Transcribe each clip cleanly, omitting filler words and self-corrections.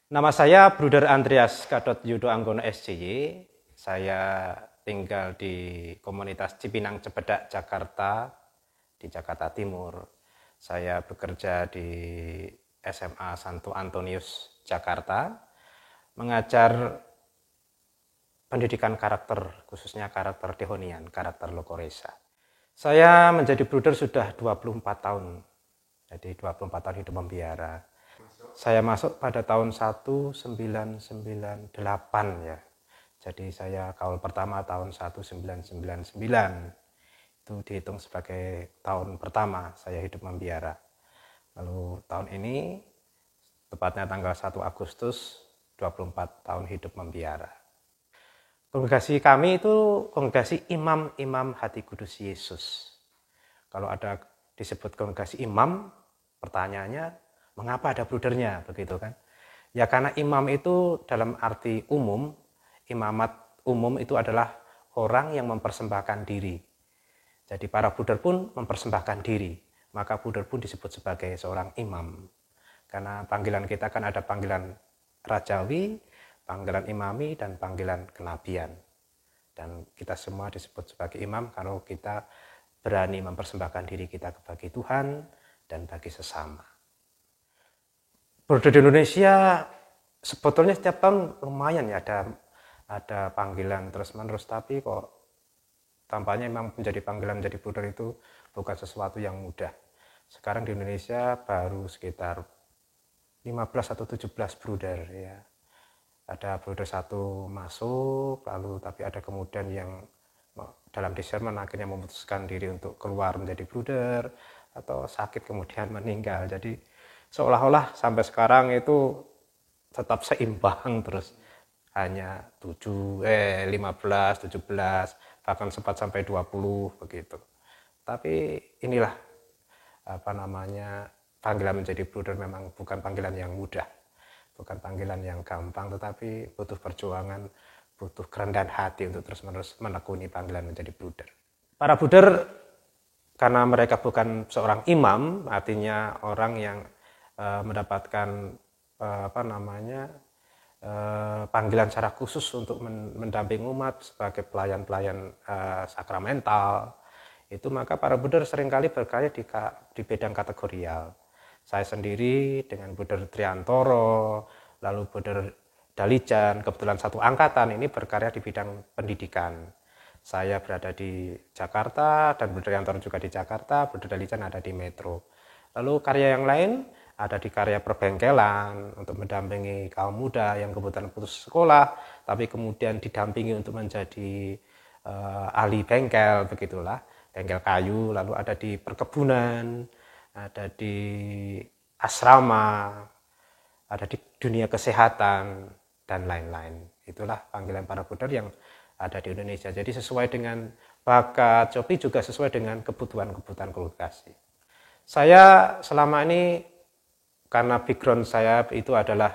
Nama saya Bruder Andreas Gadot Yudo Anggono SCY. Saya tinggal di komunitas Cipinang Cepedak, Jakarta, di Jakarta Timur. Saya bekerja di SMA Santo Antonius, Jakarta, mengajar pendidikan karakter, khususnya karakter Dehonian, karakter Lokoresa. Saya menjadi bruder sudah 24 tahun, jadi 24 tahun hidup membiara. Saya masuk pada tahun 1998 ya. Jadi saya kaul pertama tahun 1999. Itu dihitung sebagai tahun pertama saya hidup membiara. Lalu tahun ini tepatnya tanggal 1 Agustus 24 tahun hidup membiara. Kongregasi kami itu kongregasi imam-imam hati kudus Yesus. Kalau ada disebut kongregasi imam, pertanyaannya mengapa ada brudernya, begitu kan? Ya karena imam itu dalam arti umum, imamat umum itu adalah orang yang mempersembahkan diri. Jadi para bruder pun mempersembahkan diri, maka bruder pun disebut sebagai seorang imam. Karena panggilan kita kan ada panggilan rajawi, panggilan imami, dan panggilan kenabian. Dan kita semua disebut sebagai imam kalau kita berani mempersembahkan diri kita bagi Tuhan dan bagi sesama. Bruder di Indonesia sebetulnya setiap tahun lumayan ya ada panggilan terus-menerus, tapi kok tampaknya memang menjadi panggilan menjadi bruder itu bukan sesuatu yang mudah. Sekarang di Indonesia baru sekitar 15 atau 17 bruder ya. Ada bruder satu masuk, lalu tapi ada kemudian yang dalam discernment akhirnya memutuskan diri untuk keluar menjadi bruder atau sakit kemudian meninggal. Jadi seolah-olah sampai sekarang itu tetap seimbang terus. Hanya 15, 17, bahkan sempat sampai 20 begitu. Tapi inilah panggilan menjadi bruder memang bukan panggilan yang mudah. Bukan panggilan yang gampang, tetapi butuh perjuangan, butuh kerendahan hati untuk terus-menerus menekuni panggilan menjadi bruder. Para bruder, karena mereka bukan seorang imam, artinya orang yang mendapatkan panggilan secara khusus untuk mendampingi umat sebagai pelayan-pelayan sakramental, itu maka para bruder seringkali berkarya di bidang kategorial. Saya sendiri dengan Bruder Triantoro, lalu Bruder Dalijan, kebetulan satu angkatan ini berkarya di bidang pendidikan. Saya berada di Jakarta dan Bruder Triantoro juga di Jakarta, Bruder Dalijan ada di Metro. Lalu karya yang lain ada di karya perbengkelan untuk mendampingi kaum muda yang kebetulan putus sekolah, tapi kemudian didampingi untuk menjadi ahli bengkel, begitulah, bengkel kayu. Lalu ada di perkebunan, ada di asrama, ada di dunia kesehatan, dan lain-lain. Itulah panggilan para bruder yang ada di Indonesia. Jadi sesuai dengan bakat, copi juga sesuai dengan kebutuhan-kebutuhan kongregasi. Saya selama ini, karena background saya itu adalah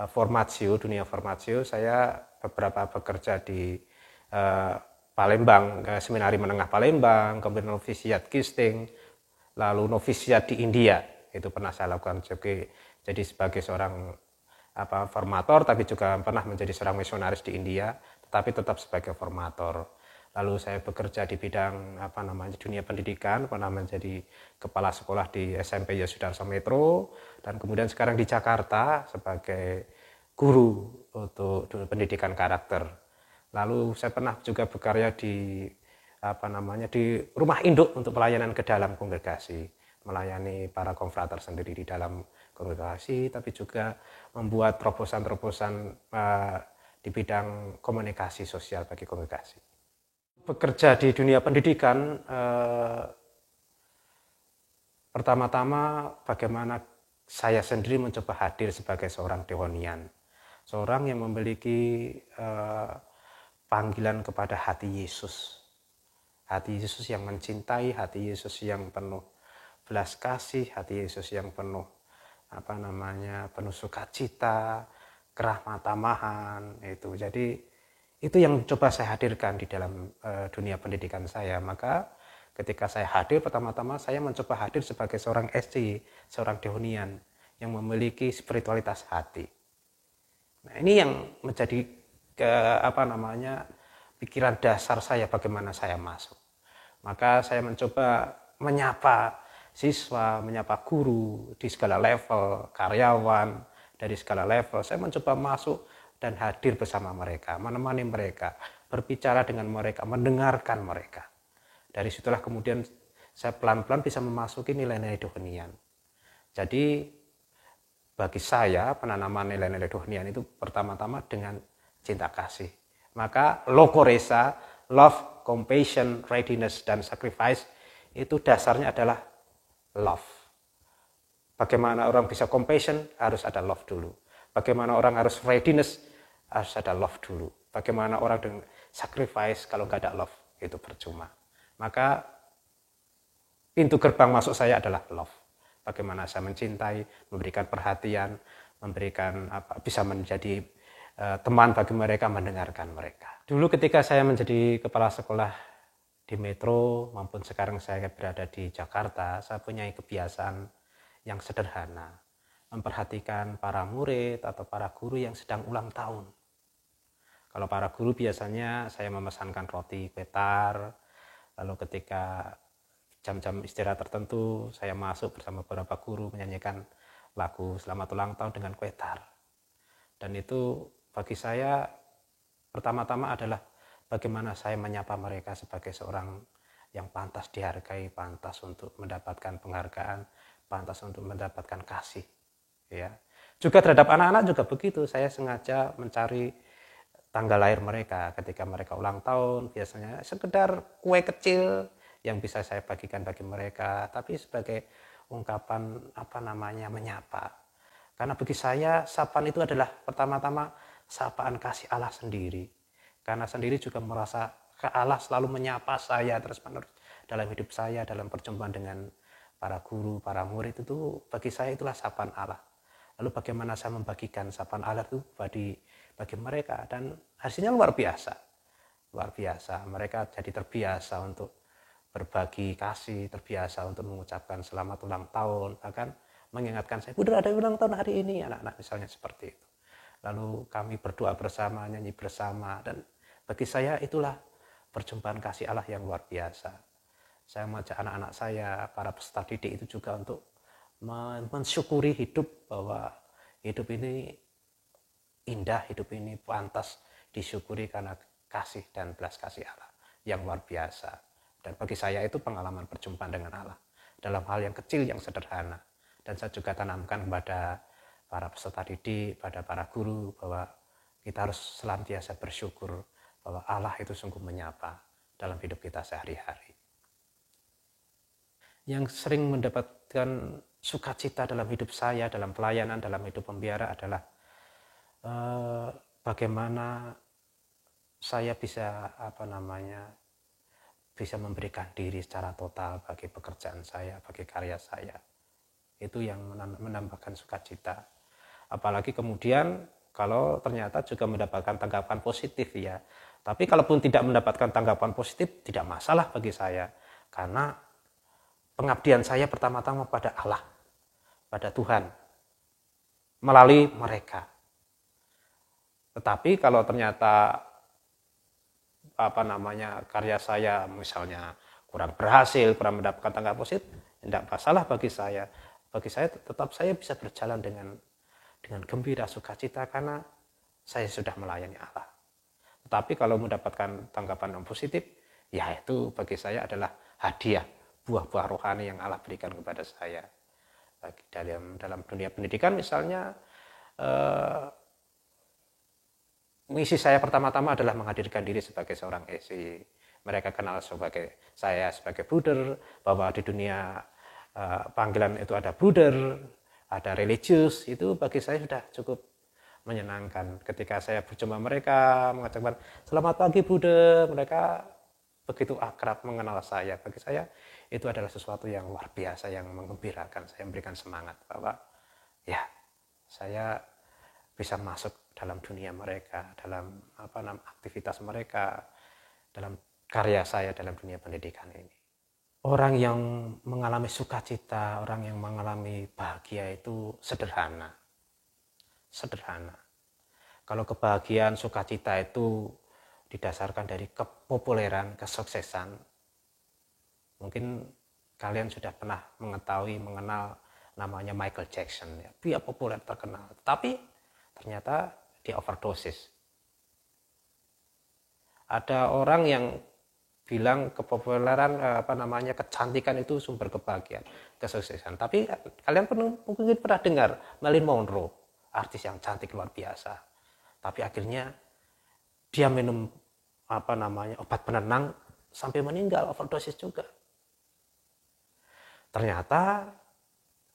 formatio, dunia formatio, saya beberapa bekerja di Palembang, Seminari Menengah Palembang, kemudian novisiat Kisting, lalu novisiat di India, itu pernah saya lakukan juga. Jadi sebagai seorang formator, tapi juga pernah menjadi seorang misionaris di India, tetapi tetap sebagai formator. Lalu saya bekerja di bidang dunia pendidikan, pernah menjadi kepala sekolah di SMP Yosudarso Metro, dan kemudian sekarang di Jakarta sebagai guru untuk pendidikan karakter. Lalu saya pernah juga bekerja di rumah induk untuk pelayanan ke dalam kongregasi, melayani para konfrater sendiri di dalam kongregasi, tapi juga membuat terobosan-terobosan di bidang komunikasi sosial bagi kongregasi. Bekerja di dunia pendidikan, pertama-tama bagaimana saya sendiri mencoba hadir sebagai seorang Dehonian, seorang yang memiliki panggilan kepada hati Yesus yang mencintai, hati Yesus yang penuh belas kasih, hati Yesus yang penuh penuh sukacita, kerahmat tamahan itu. Jadi itu yang coba saya hadirkan di dalam dunia pendidikan saya. Maka ketika saya hadir, pertama-tama saya mencoba hadir sebagai seorang SC, seorang Dehonian yang memiliki spiritualitas hati. Nah, ini yang menjadi pikiran dasar saya bagaimana saya masuk. Maka saya mencoba menyapa siswa, menyapa guru di segala level, karyawan dari segala level. Saya mencoba masuk dan hadir bersama mereka, menemani mereka, berbicara dengan mereka, mendengarkan mereka. Dari situlah kemudian saya pelan-pelan bisa memasuki nilai-nilai dohenian. Jadi bagi saya penanaman nilai-nilai dohenian itu pertama-tama dengan cinta kasih. Maka Lokoresa, love, compassion, readiness, dan sacrifice itu dasarnya adalah love. Bagaimana orang bisa compassion, harus ada love dulu. Bagaimana orang harus readiness, harus ada love dulu. Bagaimana orang dengan sacrifice, kalau nggak ada love, itu percuma. Maka pintu gerbang masuk saya adalah love. Bagaimana saya mencintai, memberikan perhatian, memberikan bisa menjadi teman bagi mereka, mendengarkan mereka. Dulu ketika saya menjadi kepala sekolah di Metro maupun sekarang saya berada di Jakarta, saya punya kebiasaan yang sederhana, memperhatikan para murid atau para guru yang sedang ulang tahun. Kalau para guru biasanya saya memesankan roti, kue tar, lalu ketika jam-jam istirahat tertentu saya masuk bersama beberapa guru menyanyikan lagu selamat ulang tahun dengan kue tar. Dan itu bagi saya pertama-tama adalah bagaimana saya menyapa mereka sebagai seorang yang pantas dihargai, pantas untuk mendapatkan penghargaan, pantas untuk mendapatkan kasih. Ya. Juga terhadap anak-anak juga begitu, saya sengaja mencari tanggal lahir mereka ketika mereka ulang tahun, biasanya sekedar kue kecil yang bisa saya bagikan bagi mereka, tapi sebagai ungkapan menyapa. Karena bagi saya sapaan itu adalah pertama-tama sapaan kasih Allah sendiri. Karena sendiri juga merasa Allah selalu menyapa saya terus-menerus dalam hidup saya, dalam perjumpaan dengan para guru, para murid, itu bagi saya itulah sapaan Allah. Lalu bagaimana saya membagikan sapaan Allah itu bagi mereka, dan hasilnya luar biasa. Luar biasa, mereka jadi terbiasa untuk berbagi kasih, terbiasa untuk mengucapkan selamat ulang tahun, bahkan mengingatkan saya, Bunda ada ulang tahun hari ini, anak-anak misalnya seperti itu. Lalu kami berdoa bersama, nyanyi bersama, dan bagi saya itulah perjumpaan kasih Allah yang luar biasa. Saya mengajak anak-anak saya, para peserta didik itu juga untuk mensyukuri hidup, bahwa hidup ini indah, hidup ini pantas disyukuri karena kasih dan belas kasih Allah yang luar biasa. Dan bagi saya itu pengalaman perjumpaan dengan Allah dalam hal yang kecil, yang sederhana. Dan saya juga tanamkan kepada para peserta didik, pada para guru, bahwa kita harus senantiasa bersyukur bahwa Allah itu sungguh menyapa dalam hidup kita sehari-hari. Yang sering mendapatkan sukacita dalam hidup saya, dalam pelayanan, dalam hidup pembiara adalah bagaimana saya bisa bisa memberikan diri secara total bagi pekerjaan saya, bagi karya saya. Itu yang menambahkan sukacita. Apalagi kemudian kalau ternyata juga mendapatkan tanggapan positif ya. Tapi kalaupun tidak mendapatkan tanggapan positif, tidak masalah bagi saya. Karena pengabdian saya pertama-tama pada Allah, pada Tuhan, melalui mereka. Tetapi kalau ternyata karya saya misalnya kurang berhasil, kurang mendapatkan tanggapan positif, tidak masalah bagi saya. Bagi saya tetap saya bisa berjalan dengan gembira, sukacita, karena saya sudah melayani Allah. Tetapi kalau mendapatkan tanggapan yang positif, ya itu bagi saya adalah hadiah, buah-buah rohani yang Allah berikan kepada saya. Dalam dunia pendidikan misalnya, misi saya pertama-tama adalah menghadirkan diri sebagai seorang esi. Mereka kenal saya sebagai bruder, bahwa di dunia panggilan itu ada bruder, ada religius. Itu bagi saya sudah cukup menyenangkan. Ketika saya berjumpa mereka, mengatakan selamat pagi bruder, mereka begitu akrab mengenal saya. Bagi saya itu adalah sesuatu yang luar biasa, yang menggembirakan. Saya memberikan semangat bahwa ya saya bisa masuk dalam dunia mereka, dalam aktivitas mereka, dalam karya saya dalam dunia pendidikan ini. Orang yang mengalami sukacita, orang yang mengalami bahagia itu sederhana. Sederhana. Kalau kebahagiaan, sukacita itu didasarkan dari kepopuleran, kesuksesan, mungkin kalian sudah pernah mengenal namanya Michael Jackson. Ya. Dia populer, terkenal, tapi ternyata dia overdosis. Ada orang yang bilang kepopuleran, kecantikan itu sumber kebahagiaan, kesuksesan. Tapi kalian mungkin pernah dengar Marilyn Monroe, artis yang cantik luar biasa. Tapi akhirnya dia minum obat penenang sampai meninggal, overdosis juga. Ternyata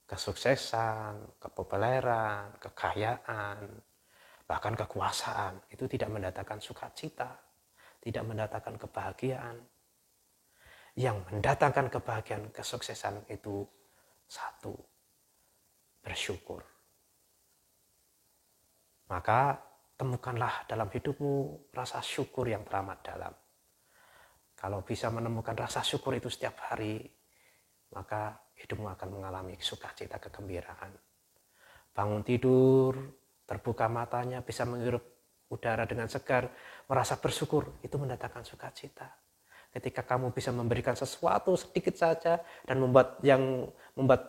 kesuksesan, kepopuleran, kekayaan, bahkan kekuasaan itu tidak mendatangkan sukacita, tidak mendatangkan kebahagiaan. Yang mendatangkan kebahagiaan, kesuksesan itu satu, bersyukur. Maka temukanlah dalam hidupmu rasa syukur yang teramat dalam. Kalau bisa menemukan rasa syukur itu setiap hari, maka hidupmu akan mengalami sukacita, kegembiraan. Bangun tidur, terbuka matanya, bisa menghirup udara dengan segar, merasa bersyukur, itu mendatangkan sukacita. Ketika kamu bisa memberikan sesuatu sedikit saja dan membuat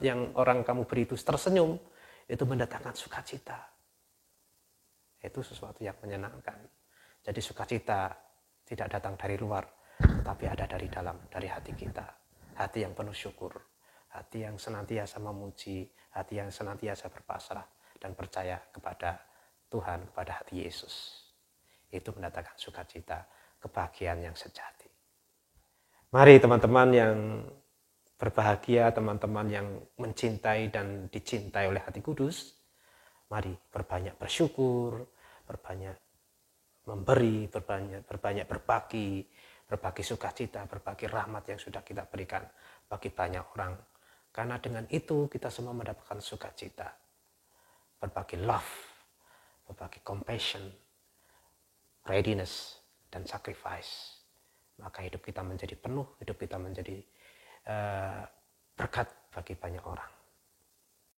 yang orang kamu beri itu tersenyum, itu mendatangkan sukacita. Itu sesuatu yang menyenangkan. Jadi sukacita tidak datang dari luar, tetapi ada dari dalam, dari hati kita. Hati yang penuh syukur, hati yang senantiasa memuji, hati yang senantiasa berpasrah dan percaya kepada Tuhan, kepada hati Yesus. Itu mendatangkan sukacita, kebahagiaan yang sejati. Mari teman-teman yang berbahagia, teman-teman yang mencintai dan dicintai oleh hati kudus, mari berbanyak bersyukur, berbanyak memberi, berbanyak berbagi sukacita, berbagi rahmat yang sudah kita berikan bagi banyak orang. Karena dengan itu kita semua mendapatkan sukacita. Berbagi love, berbagi compassion, readiness, dan sacrifice. Maka hidup kita menjadi penuh, hidup kita menjadi berkat bagi banyak orang.